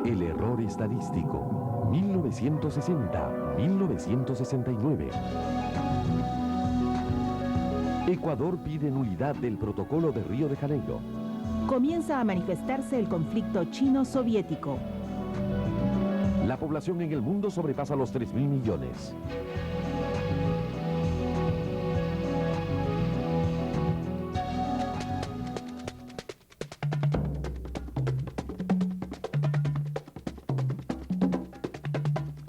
El error estadístico, 1960-1969. Ecuador pide nulidad del protocolo de Río de Janeiro. Comienza a manifestarse el conflicto chino-soviético. La población en el mundo sobrepasa los 3.000 millones.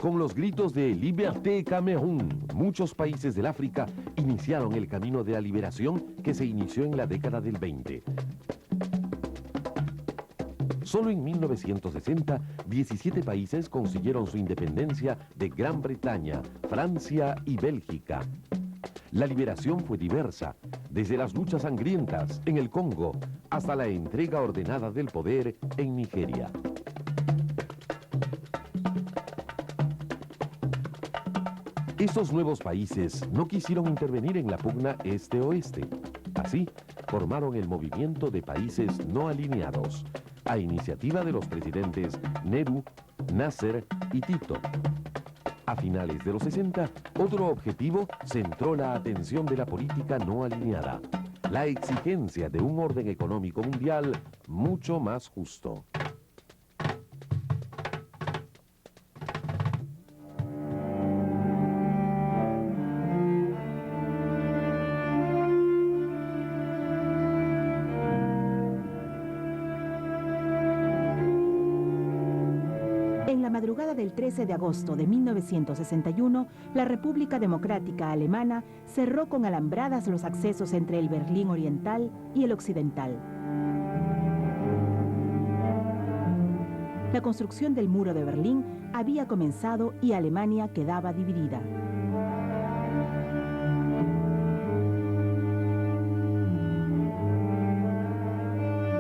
Con los gritos de Liberté Camerún, muchos países del África iniciaron el camino de la liberación que se inició en la década del 20. Solo en 1960, 17 países consiguieron su independencia de Gran Bretaña, Francia y Bélgica. La liberación fue diversa, desde las luchas sangrientas en el Congo hasta la entrega ordenada del poder en Nigeria. Estos nuevos países no quisieron intervenir en la pugna este-oeste. Así, formaron el movimiento de países no alineados, a iniciativa de los presidentes Nehru, Nasser y Tito. A finales de los 60, otro objetivo centró la atención de la política no alineada, la exigencia de un orden económico mundial mucho más justo. En la madrugada del 13 de agosto de 1961, la República Democrática Alemana cerró con alambradas los accesos entre el Berlín Oriental y el Occidental. La construcción del muro de Berlín había comenzado y Alemania quedaba dividida.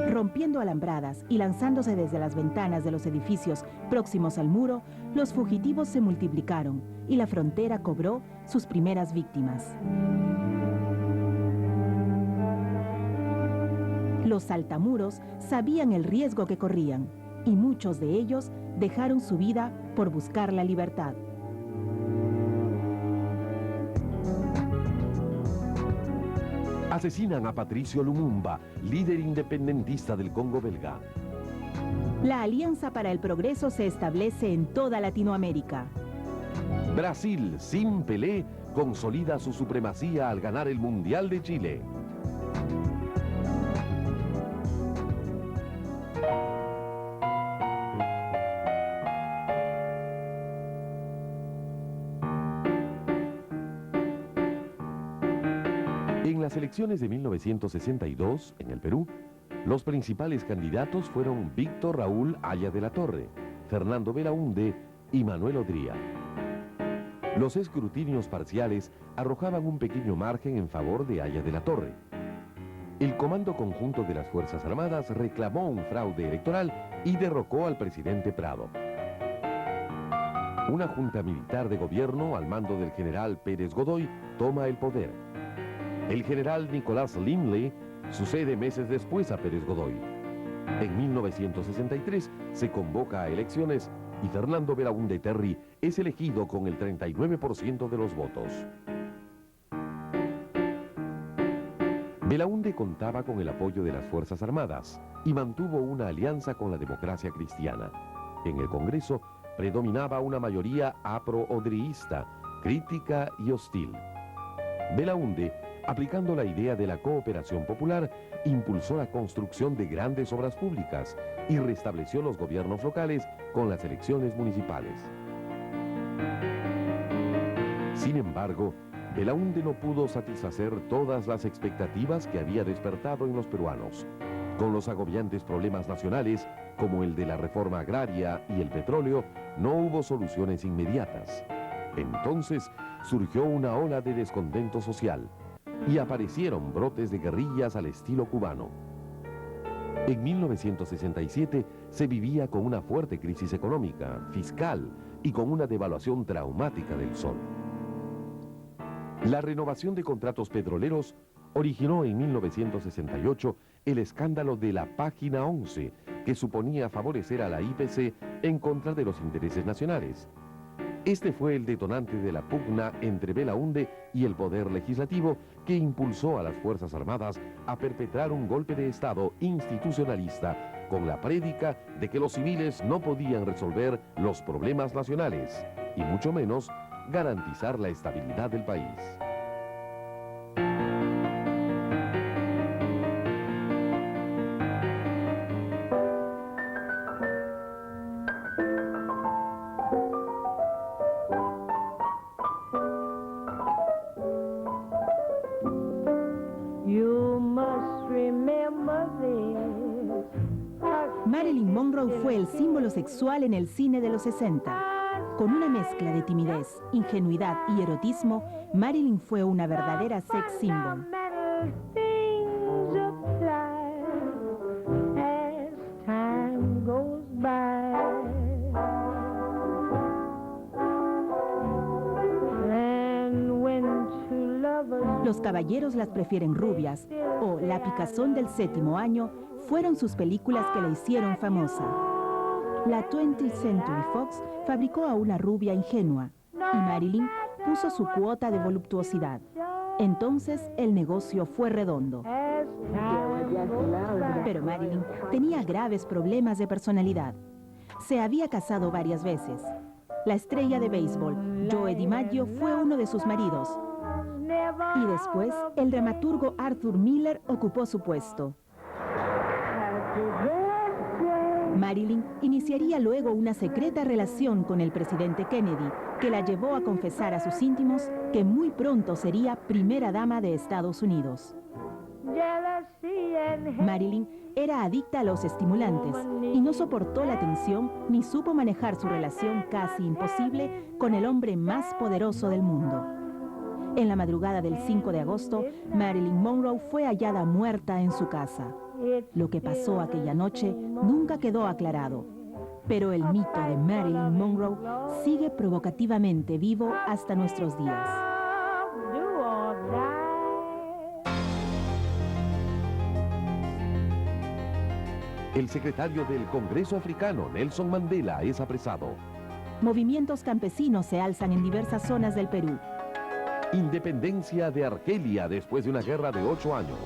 Rompiendo alambradas y lanzándose desde las ventanas de los edificios próximos al muro, los fugitivos se multiplicaron y la frontera cobró sus primeras víctimas. Los saltamuros sabían el riesgo que corrían y muchos de ellos dejaron su vida por buscar la libertad. Asesinan a Patricio Lumumba, líder independentista del Congo belga. La Alianza para el Progreso se establece en toda Latinoamérica. Brasil, sin Pelé, consolida su supremacía al ganar el Mundial de Chile. En las elecciones de 1962, en el Perú, los principales candidatos fueron Víctor Raúl Haya de la Torre, Fernando Belaúnde y Manuel Odría. Los escrutinios parciales arrojaban un pequeño margen en favor de Haya de la Torre. El Comando Conjunto de las Fuerzas Armadas reclamó un fraude electoral y derrocó al presidente Prado. Una junta militar de gobierno al mando del general Pérez Godoy toma el poder. El general Nicolás Limley sucede meses después a Pérez Godoy. En 1963 se convoca a elecciones y Fernando Belaúnde Terry es elegido con el 39% de los votos. Belaúnde contaba con el apoyo de las Fuerzas Armadas y mantuvo una alianza con la democracia cristiana. En el Congreso predominaba una mayoría apro-odriísta, crítica y hostil. Belaúnde, aplicando la idea de la cooperación popular, impulsó la construcción de grandes obras públicas y restableció los gobiernos locales con las elecciones municipales. Sin embargo, Belaúnde no pudo satisfacer todas las expectativas que había despertado en los peruanos. Con los agobiantes problemas nacionales, como el de la reforma agraria y el petróleo, no hubo soluciones inmediatas. Entonces surgió una ola de descontento social y aparecieron brotes de guerrillas al estilo cubano. En 1967 se vivía con una fuerte crisis económica, fiscal y con una devaluación traumática del sol. La renovación de contratos petroleros originó en 1968 el escándalo de la Página 11, que suponía favorecer a la IPC en contra de los intereses nacionales. Este fue el detonante de la pugna entre Belaúnde y el poder legislativo que impulsó a las Fuerzas Armadas a perpetrar un golpe de Estado institucionalista con la prédica de que los civiles no podían resolver los problemas nacionales y mucho menos garantizar la estabilidad del país. Marilyn Monroe fue el símbolo sexual en el cine de los 60. Con una mezcla de timidez, ingenuidad y erotismo, Marilyn fue una verdadera sex symbol. Los caballeros las prefieren rubias o La picazón del séptimo año fueron sus películas que la hicieron famosa. La 20th Century Fox fabricó a una rubia ingenua y Marilyn puso su cuota de voluptuosidad. Entonces el negocio fue redondo. Pero Marilyn tenía graves problemas de personalidad. Se había casado varias veces. La estrella de béisbol, Joe DiMaggio, fue uno de sus maridos. Y después, el dramaturgo Arthur Miller ocupó su puesto. Marilyn iniciaría luego una secreta relación con el presidente Kennedy, que la llevó a confesar a sus íntimos que muy pronto sería primera dama de Estados Unidos. Marilyn era adicta a los estimulantes y no soportó la tensión ni supo manejar su relación casi imposible con el hombre más poderoso del mundo. En la madrugada del 5 de agosto, Marilyn Monroe fue hallada muerta en su casa. Lo que pasó aquella noche nunca quedó aclarado, pero el mito de Marilyn Monroe sigue provocativamente vivo hasta nuestros días. El secretario del Congreso africano, Nelson Mandela, es apresado. Movimientos campesinos se alzan en diversas zonas del Perú. Independencia de Argelia después de una guerra de 8 años.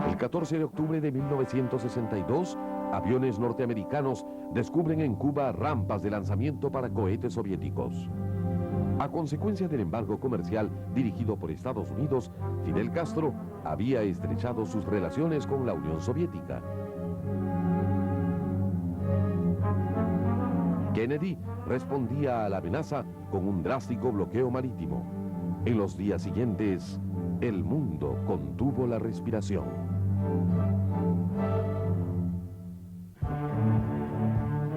El 14 de octubre de 1962, aviones norteamericanos descubren en Cuba rampas de lanzamiento para cohetes soviéticos. A consecuencia del embargo comercial dirigido por Estados Unidos, Fidel Castro había estrechado sus relaciones con la Unión Soviética. Kennedy respondía a la amenaza con un drástico bloqueo marítimo. En los días siguientes, el mundo contuvo la respiración.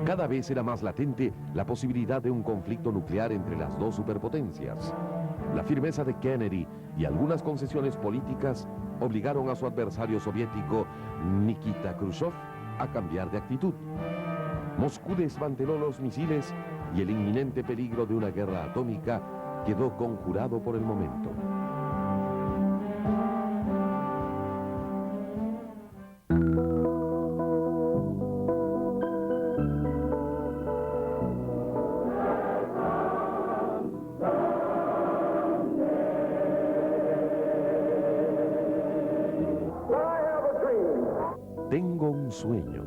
Cada vez era más latente la posibilidad de un conflicto nuclear entre las dos superpotencias. La firmeza de Kennedy y algunas concesiones políticas obligaron a su adversario soviético, Nikita Khrushchev, a cambiar de actitud. Moscú desmanteló los misiles y el inminente peligro de una guerra atómica quedó conjurado por el momento. Tengo un sueño,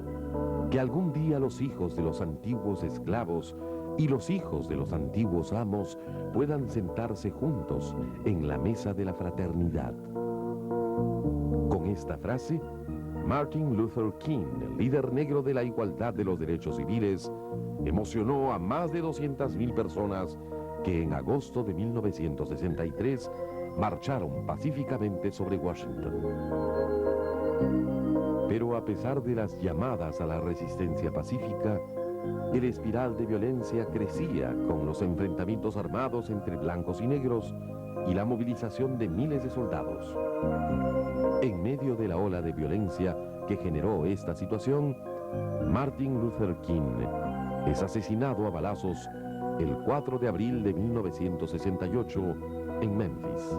que algún día los hijos de los antiguos esclavos y los hijos de los antiguos amos puedan sentarse juntos en la mesa de la fraternidad. Con esta frase, Martin Luther King, el líder negro de la igualdad de los derechos civiles, emocionó a más de 200.000 personas que en agosto de 1963 marcharon pacíficamente sobre Washington. Pero a pesar de las llamadas a la resistencia pacífica, el espiral de violencia crecía con los enfrentamientos armados entre blancos y negros y la movilización de miles de soldados. En medio de la ola de violencia que generó esta situación, Martin Luther King es asesinado a balazos el 4 de abril de 1968 en Memphis.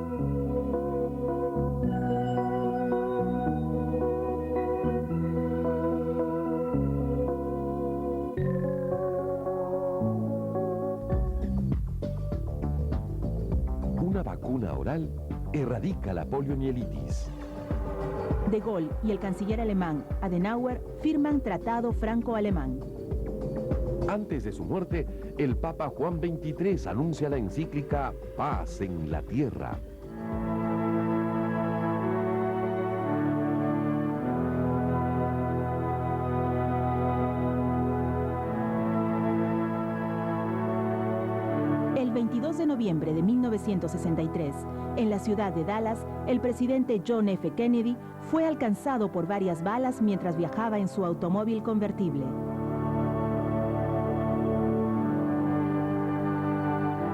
Una vacuna oral erradica la poliomielitis. De Gaulle y el canciller alemán Adenauer firman Tratado Franco-Alemán. Antes de su muerte, el Papa Juan XXIII anuncia la encíclica Paz en la Tierra. El 22 de noviembre de 1963, en la ciudad de Dallas, el presidente John F. Kennedy fue alcanzado por varias balas mientras viajaba en su automóvil convertible.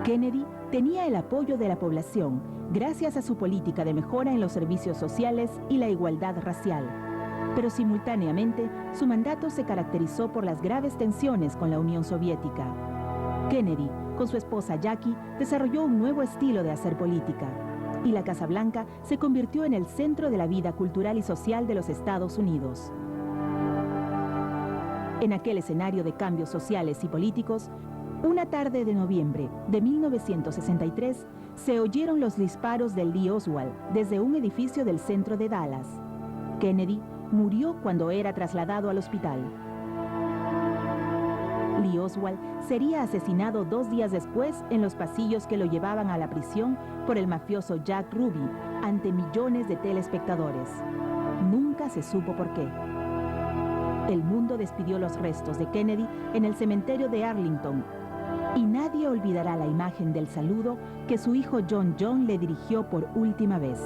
Kennedy tenía el apoyo de la población gracias a su política de mejora en los servicios sociales y la igualdad racial. Pero simultáneamente, su mandato se caracterizó por las graves tensiones con la Unión Soviética. Kennedy, con su esposa Jackie, desarrolló un nuevo estilo de hacer política, y la Casa Blanca se convirtió en el centro de la vida cultural y social de los Estados Unidos. En aquel escenario de cambios sociales y políticos, una tarde de noviembre de 1963, se oyeron los disparos de Lee Oswald desde un edificio del centro de Dallas. Kennedy murió cuando era trasladado al hospital. Lee Oswald sería asesinado 2 días después en los pasillos que lo llevaban a la prisión por el mafioso Jack Ruby ante millones de telespectadores. Nunca se supo por qué. El mundo despidió los restos de Kennedy en el cementerio de Arlington, y nadie olvidará la imagen del saludo que su hijo John le dirigió por última vez.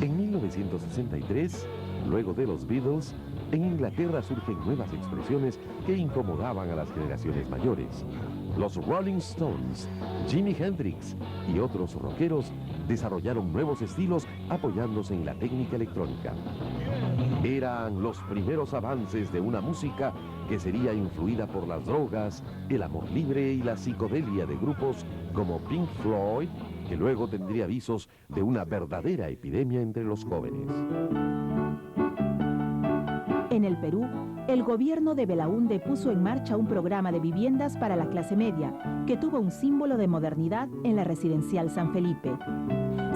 En 1963, luego de los Beatles, en Inglaterra surgen nuevas expresiones que incomodaban a las generaciones mayores. Los Rolling Stones, Jimi Hendrix y otros rockeros desarrollaron nuevos estilos apoyándose en la técnica electrónica. Eran los primeros avances de una música que sería influida por las drogas, el amor libre y la psicodelia de grupos como Pink Floyd, que luego tendría visos de una verdadera epidemia entre los jóvenes. En el Perú, el gobierno de Belaúnde puso en marcha un programa de viviendas para la clase media, que tuvo un símbolo de modernidad en la residencial San Felipe.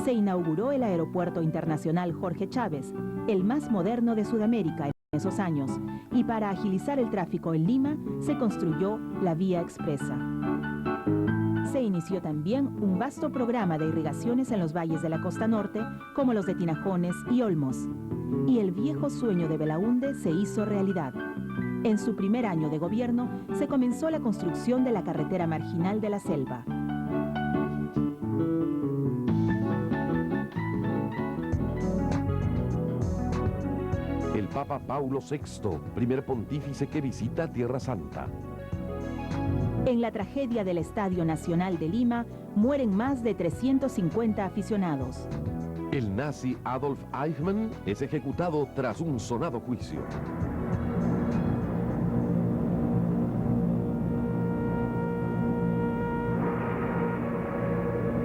Se inauguró el Aeropuerto Internacional Jorge Chávez, el más moderno de Sudamérica en esos años, y para agilizar el tráfico en Lima, se construyó la Vía Expresa. Se inició también un vasto programa de irrigaciones en los valles de la costa norte, como los de Tinajones y Olmos. Y el viejo sueño de Belaúnde se hizo realidad. En su primer año de gobierno, se comenzó la construcción de la carretera marginal de la selva. El Papa Paulo VI, primer pontífice que visita Tierra Santa. En la tragedia del Estadio Nacional de Lima, mueren más de 350 aficionados. El nazi Adolf Eichmann es ejecutado tras un sonado juicio.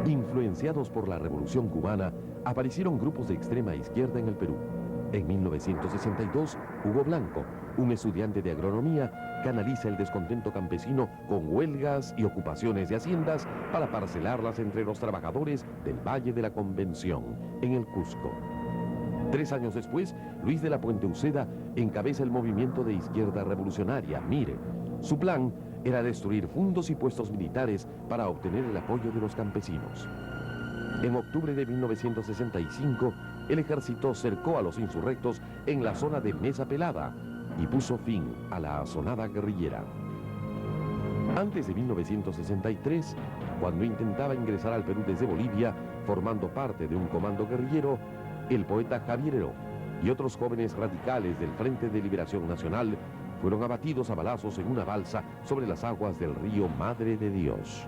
Influenciados por la Revolución Cubana, aparecieron grupos de extrema izquierda en el Perú. En 1962, Hugo Blanco, un estudiante de agronomía, canaliza el descontento campesino con huelgas y ocupaciones de haciendas para parcelarlas entre los trabajadores del Valle de la Convención, en el Cusco. 3 años después, Luis de la Puente Uceda encabeza el movimiento de izquierda revolucionaria, MIRE. Su plan era destruir fundos y puestos militares para obtener el apoyo de los campesinos. En octubre de 1965, el ejército cercó a los insurrectos en la zona de Mesa Pelada y puso fin a la asonada guerrillera. Antes de 1963, cuando intentaba ingresar al Perú desde Bolivia, formando parte de un comando guerrillero, el poeta Javier Heró y otros jóvenes radicales del Frente de Liberación Nacional fueron abatidos a balazos en una balsa sobre las aguas del río Madre de Dios.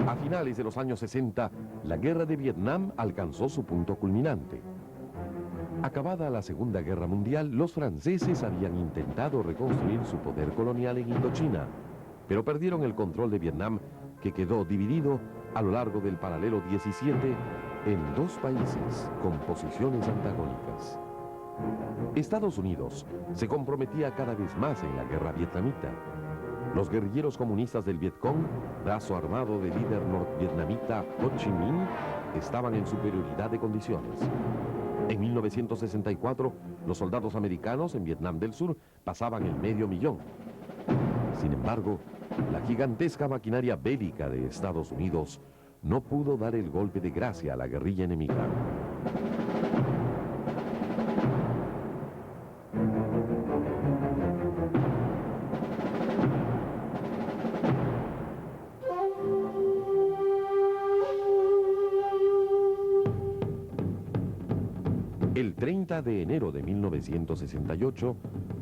A finales de los años 60, la guerra de Vietnam alcanzó su punto culminante. Acabada la Segunda Guerra Mundial, los franceses habían intentado reconstruir su poder colonial en Indochina, pero perdieron el control de Vietnam, que quedó dividido a lo largo del paralelo 17 en dos países con posiciones antagónicas. Estados Unidos se comprometía cada vez más en la guerra vietnamita. Los guerrilleros comunistas del Vietcong, brazo armado del líder norvietnamita Ho Chi Minh, estaban en superioridad de condiciones. En 1964, los soldados americanos en Vietnam del Sur pasaban el 500.000. Sin embargo, la gigantesca maquinaria bélica de Estados Unidos no pudo dar el golpe de gracia a la guerrilla enemiga. El 30 de enero de 1968,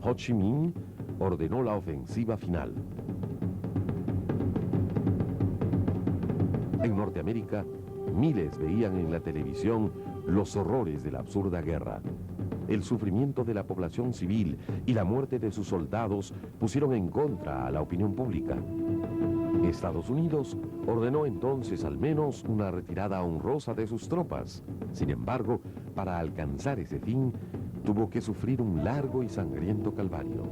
Ho Chi Minh ordenó la ofensiva final. En Norteamérica, miles veían en la televisión los horrores de la absurda guerra. El sufrimiento de la población civil y la muerte de sus soldados pusieron en contra a la opinión pública. Estados Unidos ordenó entonces al menos una retirada honrosa de sus tropas. Sin embargo, para alcanzar ese fin, tuvo que sufrir un largo y sangriento calvario.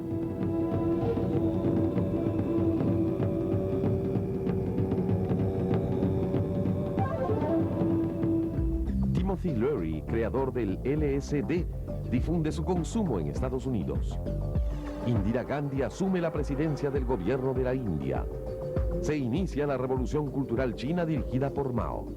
Timothy Leary, creador del LSD, difunde su consumo en Estados Unidos. Indira Gandhi asume la presidencia del gobierno de la India. Se inicia la revolución cultural china dirigida por Mao.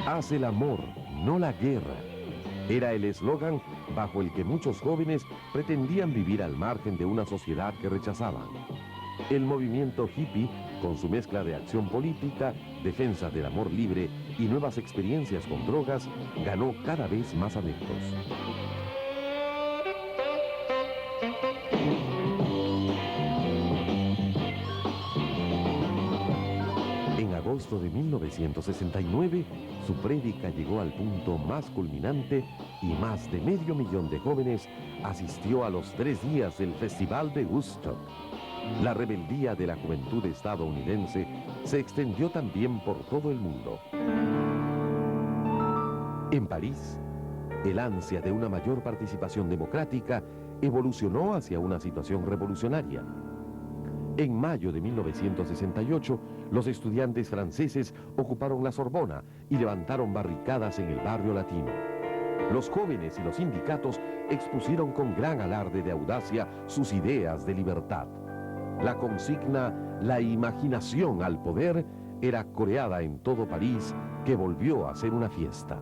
Haz el amor, no la guerra. Era el eslogan bajo el que muchos jóvenes pretendían vivir al margen de una sociedad que rechazaban. El movimiento hippie, con su mezcla de acción política, defensa del amor libre y nuevas experiencias con drogas, ganó cada vez más adeptos. En agosto de 1969, su prédica llegó al punto más culminante y más de 500.000 de jóvenes asistió a los 3 días del Festival de Woodstock. La rebeldía de la juventud estadounidense se extendió también por todo el mundo. En París, el ansia de una mayor participación democrática evolucionó hacia una situación revolucionaria. En mayo de 1968, los estudiantes franceses ocuparon la Sorbona y levantaron barricadas en el barrio latino. Los jóvenes y los sindicatos expusieron con gran alarde de audacia sus ideas de libertad. La consigna "La imaginación al poder" era coreada en todo París, que volvió a ser una fiesta.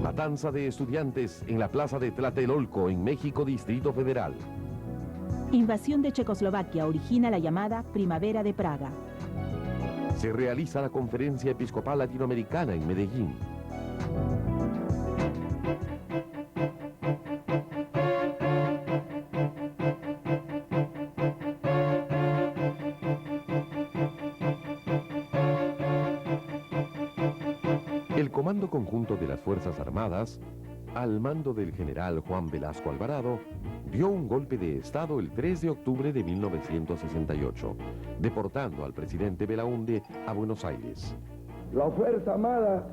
Matanza de estudiantes en la plaza de Tlatelolco, en México, Distrito Federal. Invasión de Checoslovaquia origina la llamada Primavera de Praga. Se realiza la Conferencia Episcopal Latinoamericana en Medellín. El Comando Conjunto de las Fuerzas Armadas, al mando del general Juan Velasco Alvarado, dio un golpe de Estado el 3 de octubre de 1968, deportando al presidente Belaúnde a Buenos Aires. La Fuerza Armada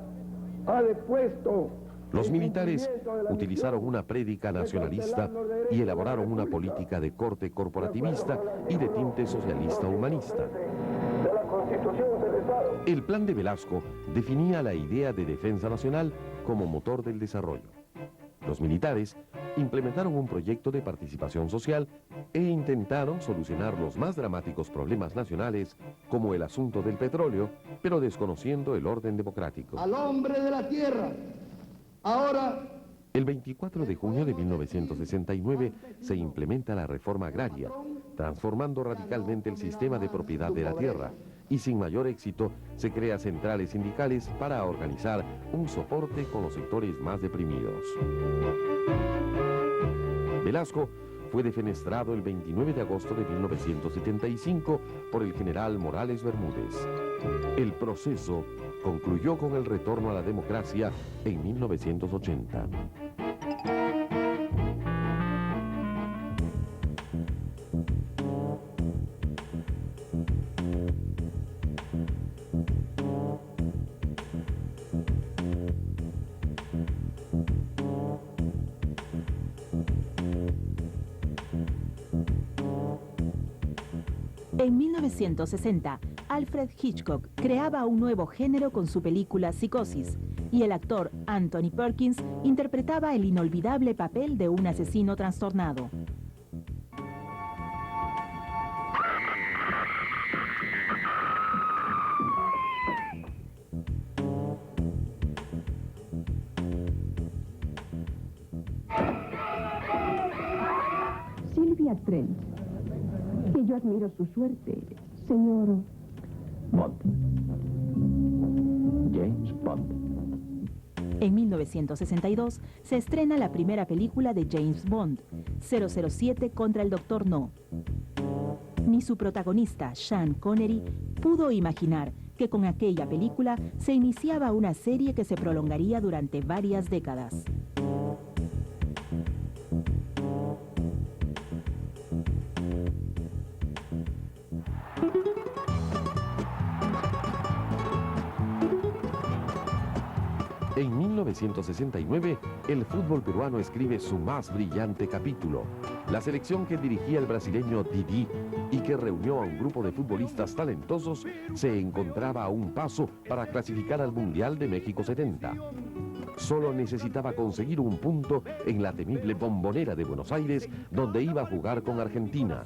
ha depuesto. Los militares utilizaron una prédica nacionalista y elaboraron una política de corte corporativista y de tinte socialista humanista. El plan de Velasco definía la idea de defensa nacional como motor del desarrollo. Los militares implementaron un proyecto de participación social e intentaron solucionar los más dramáticos problemas nacionales, como el asunto del petróleo, pero desconociendo el orden democrático. Al hombre de la tierra. Ahora, el 24 de junio de 1969 se implementa la reforma agraria, transformando radicalmente el sistema de propiedad de la tierra, y sin mayor éxito se crean centrales sindicales para organizar un soporte con los sectores más deprimidos. Velasco fue defenestrado el 29 de agosto de 1975 por el general Morales Bermúdez. El proceso concluyó con el retorno a la democracia en 1980. En 1960, Alfred Hitchcock creaba un nuevo género con su película Psicosis, y el actor Anthony Perkins interpretaba el inolvidable papel de un asesino trastornado. Sylvia Trent. Que yo admiro su suerte, señor Bond. James Bond. En 1962 se estrena la primera película de James Bond, 007 contra el Dr. No. Ni su protagonista, Sean Connery, pudo imaginar que con aquella película se iniciaba una serie que se prolongaría durante varias décadas. En 1969, el fútbol peruano escribe su más brillante capítulo. La selección que dirigía el brasileño Didi y que reunió a un grupo de futbolistas talentosos se encontraba a un paso para clasificar al Mundial de México 70. Solo necesitaba conseguir un punto en la temible Bombonera de Buenos Aires, donde iba a jugar con Argentina.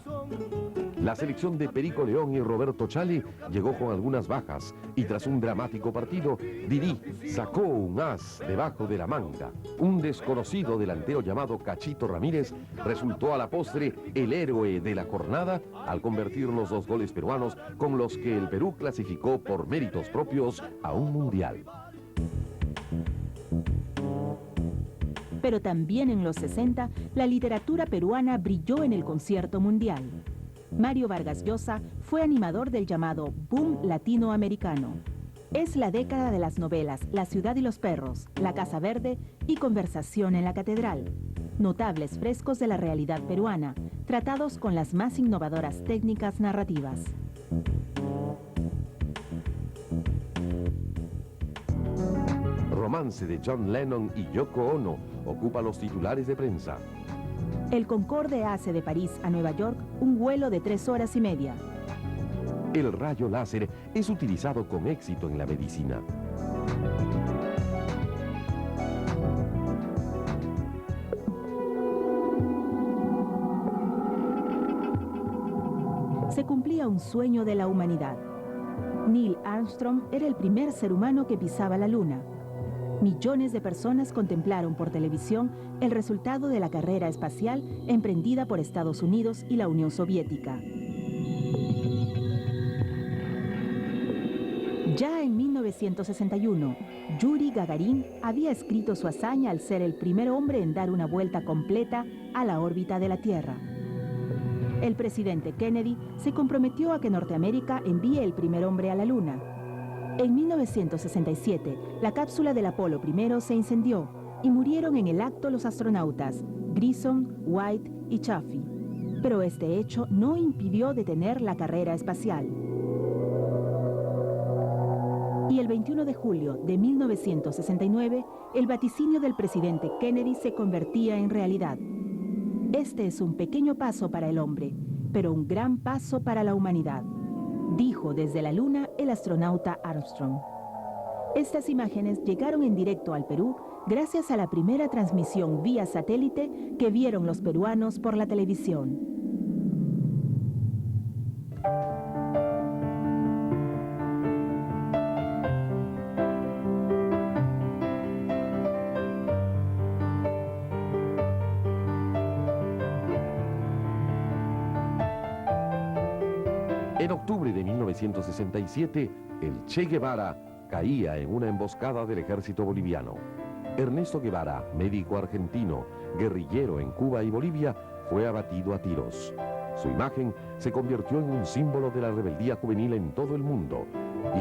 La selección de Perico León y Roberto Chale llegó con algunas bajas y tras un dramático partido, Didi sacó un as debajo de la manga. Un desconocido delantero llamado Cachito Ramírez resultó a la postre el héroe de la jornada al convertir los 2 goles peruanos con los que el Perú clasificó por méritos propios a un mundial. Pero también en los 60, la literatura peruana brilló en el concierto mundial. Mario Vargas Llosa fue animador del llamado boom latinoamericano. Es la década de las novelas La ciudad y los perros, La casa verde y Conversación en la catedral. Notables frescos de la realidad peruana, tratados con las más innovadoras técnicas narrativas. Romance de John Lennon y Yoko Ono ocupa los titulares de prensa. El Concorde hace de París a Nueva York un vuelo de 3 horas y media. El rayo láser es utilizado con éxito en la medicina. Se cumplía un sueño de la humanidad. Neil Armstrong era el primer ser humano que pisaba la Luna. Millones de personas contemplaron por televisión el resultado de la carrera espacial emprendida por Estados Unidos y la Unión Soviética. Ya en 1961, Yuri Gagarin había escrito su hazaña al ser el primer hombre en dar una vuelta completa a la órbita de la Tierra. El presidente Kennedy se comprometió a que Norteamérica envíe el primer hombre a la Luna. En 1967, la cápsula del Apolo I se incendió y murieron en el acto los astronautas Grissom, White y Chaffee. Pero este hecho no impidió detener la carrera espacial. Y el 21 de julio de 1969, el vaticinio del presidente Kennedy se convertía en realidad. Este es un pequeño paso para el hombre, pero un gran paso para la humanidad, dijo desde la Luna el astronauta Armstrong. Estas imágenes llegaron en directo al Perú gracias a la primera transmisión vía satélite que vieron los peruanos por la televisión. En octubre de 1967, el Che Guevara caía en una emboscada del ejército boliviano. Ernesto Guevara, médico argentino, guerrillero en Cuba y Bolivia, fue abatido a tiros. Su imagen se convirtió en un símbolo de la rebeldía juvenil en todo el mundo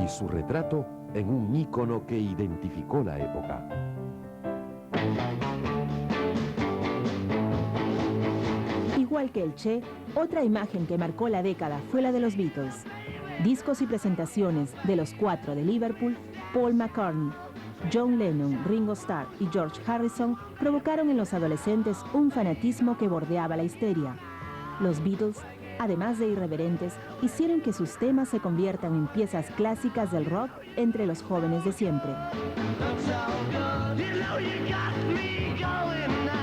y su retrato en un ícono que identificó la época. Igual que el Che, otra imagen que marcó la década fue la de los Beatles. Discos y presentaciones de los 4 de Liverpool, Paul McCartney, John Lennon, Ringo Starr y George Harrison provocaron en los adolescentes un fanatismo que bordeaba la histeria. Los Beatles, además de irreverentes, hicieron que sus temas se conviertan en piezas clásicas del rock entre los jóvenes de siempre. Looks so good, you know you got me going now.